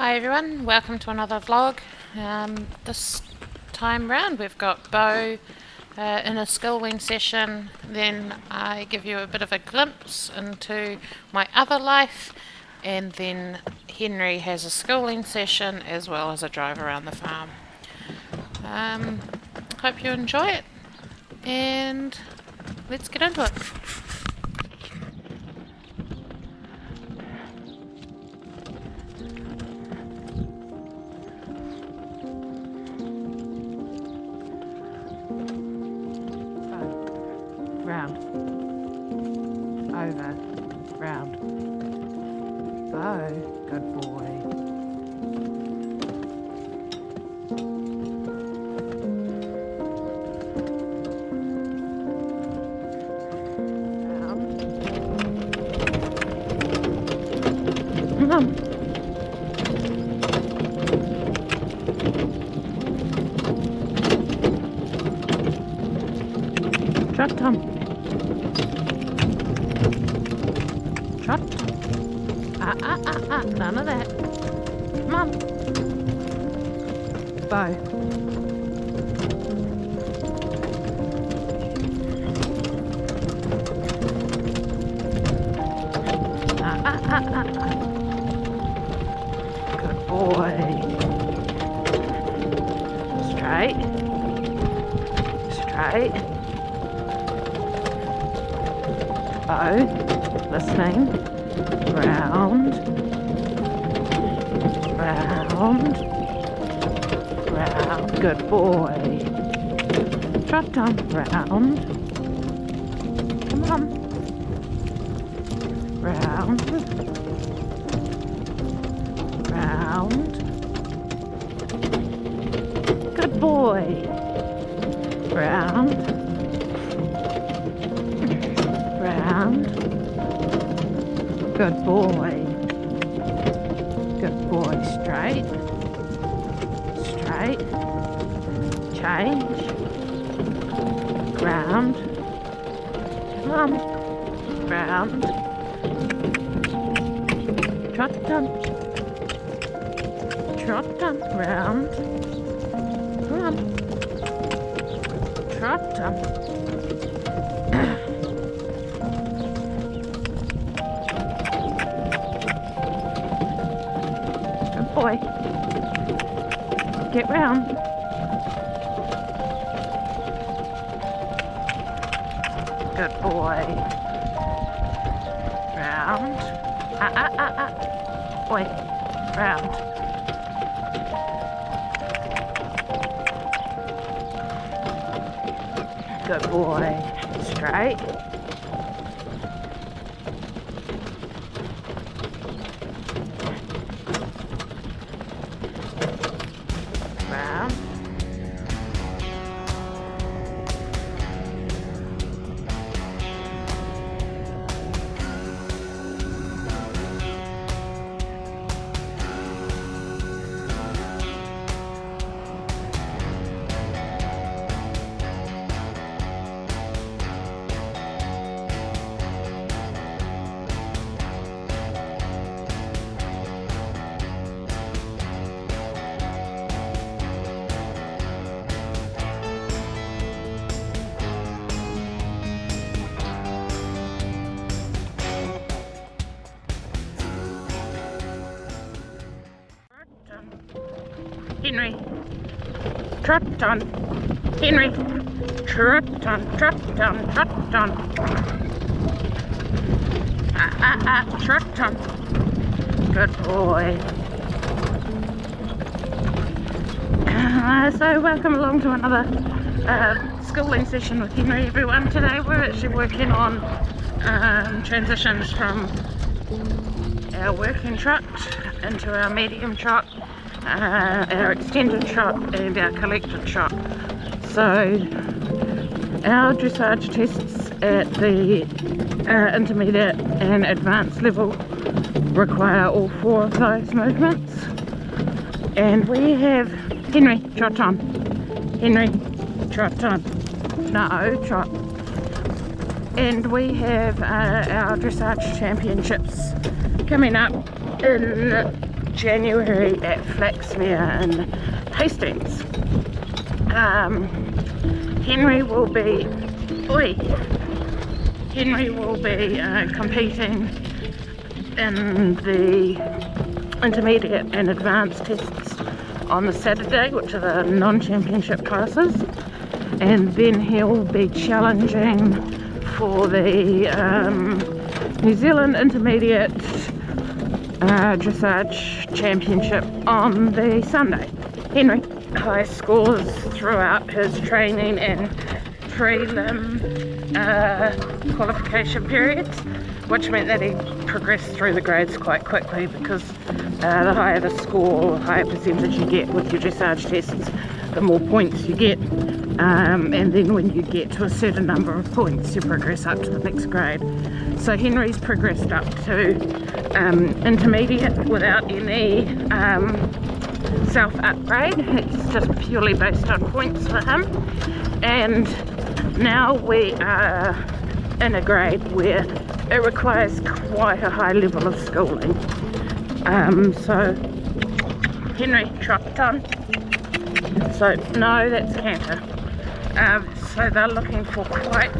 Hi everyone, welcome to another vlog. This time round we've got Beau in a schooling session, then I give you a bit of a glimpse into my other life, and then Henry has a schooling session as well as a drive around the farm. Hope you enjoy it, and let's get into it. Round, over, round. Beau, good boy. Round. Come on. Trot, Tom. Trot. None of that. Come on. Beau. Good boy. Straight. Straight. Beau, listening, round, round, round, good boy. Trot on, round, come on, round, round, good boy, round, round, good boy, good boy, straight, straight, change, round, come on, round, trot on, round, come on, trot on. Boy, get round. Good boy. Round. Boy, round. Good boy. Straight. Round. Henry, trot on, Henry, trot on, trot on, trot on, trot on, good boy. So welcome along to another schooling session with Henry, everyone. Today we're actually working on transitions from our working trot into our medium trot, our extended trot and our collected trot. So our dressage tests at the intermediate and advanced level require all four of those movements, and we have Henry, trot on, Henry, trot on, no, trot, and we have our dressage championships coming up in January at Flaxmere in Hastings. Henry will be competing in the intermediate and advanced tests on the Saturday, which are the non-championship classes, and then he'll be challenging for the New Zealand Intermediate Dressage Championship on the Sunday. Henry, high scores throughout his training and prelim qualification periods, which meant that he progressed through the grades quite quickly, because the higher the score, the higher percentage you get with your dressage tests, the more points you get, and then when you get to a certain number of points you progress up to the next grade. So Henry's progressed up to intermediate without any self-upgrade. It's just purely based on points for him, and now we are in a grade where it requires quite a high level of schooling. So Henry, trot on. So no, that's canter. So they're looking for quite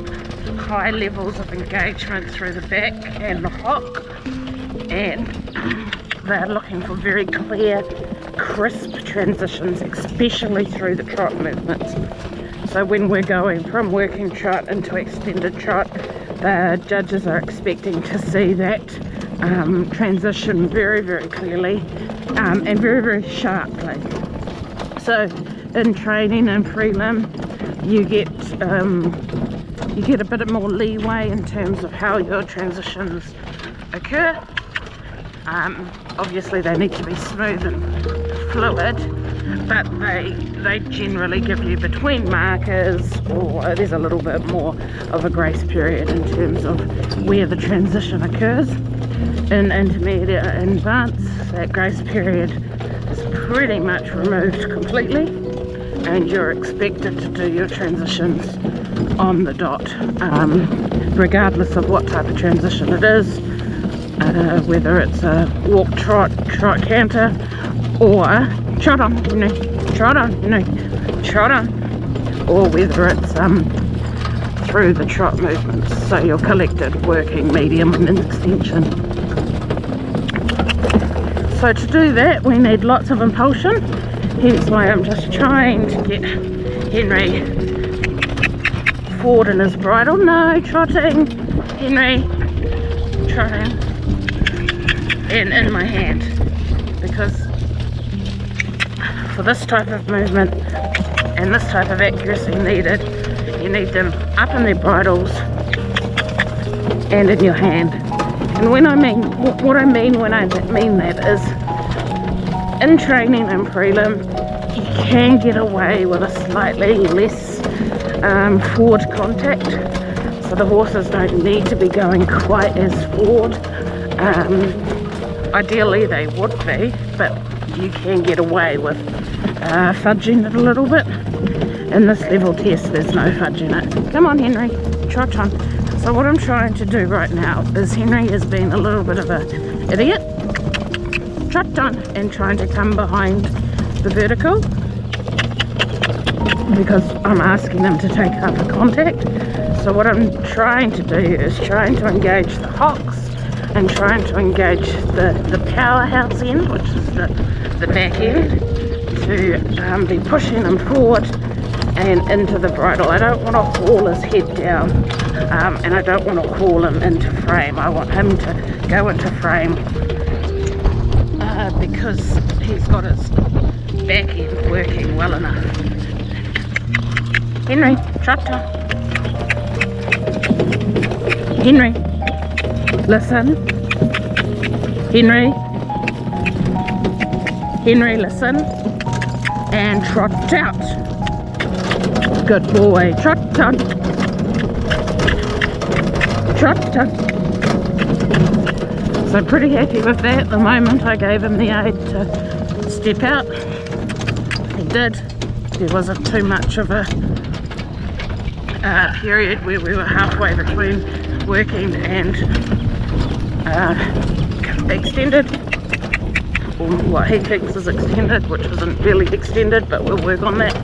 high levels of engagement through the back and the hock, and they're looking for very clear, crisp transitions, especially through the trot movements. So when we're going from working trot into extended trot, the judges are expecting to see that transition very, very clearly and very, very sharply. So in training and prelim, you get a bit more leeway in terms of how your transitions occur. Obviously they need to be smooth and fluid, but they generally give you between markers, or there's a little bit more of a grace period in terms of where the transition occurs. In intermediate and advanced, that grace period is pretty much removed completely, and you're expected to do your transitions on the dot, regardless of what type of transition it is, whether it's a walk, trot, trot, canter, or trot on, trot on, trot on, or whether it's through the trot movements, so your collected, working, medium and extension. So to do that we need lots of impulsion, hence why I'm just trying to get Henry forward in his bridle. No, trotting, Henry, trotting, and in my hand, because for this type of movement and this type of accuracy needed, you need them up in their bridles and in your hand. And when I mean, what I mean when I mean that is, in training and prelim, you can get away with a slightly less forward contact, so the horses don't need to be going quite as forward. Ideally they would be, but you can get away with fudging it a little bit. In this level test there's no fudging it. Come on Henry, trot on. So what I'm trying to do right now is, Henry has been a little bit of an idiot, trot on, and trying to come behind the vertical, because I'm asking them to take up a contact. So what I'm trying to do is trying to engage the hocks and trying to engage the powerhouse end, which is the back end, to be pushing him forward and into the bridle. I don't want to haul his head down, and I don't want to haul him into frame. I want him to go into frame because he's got his back end working well enough. Henry, trot on. Henry, listen. Henry, Henry, listen, and trot out. Good boy. Trot on. Trot on. So pretty happy with that. The moment I gave him the aid to step out, he did. There wasn't too much of a period where we were halfway between working and extended, or what he thinks is extended, which isn't really extended, but we'll work on that.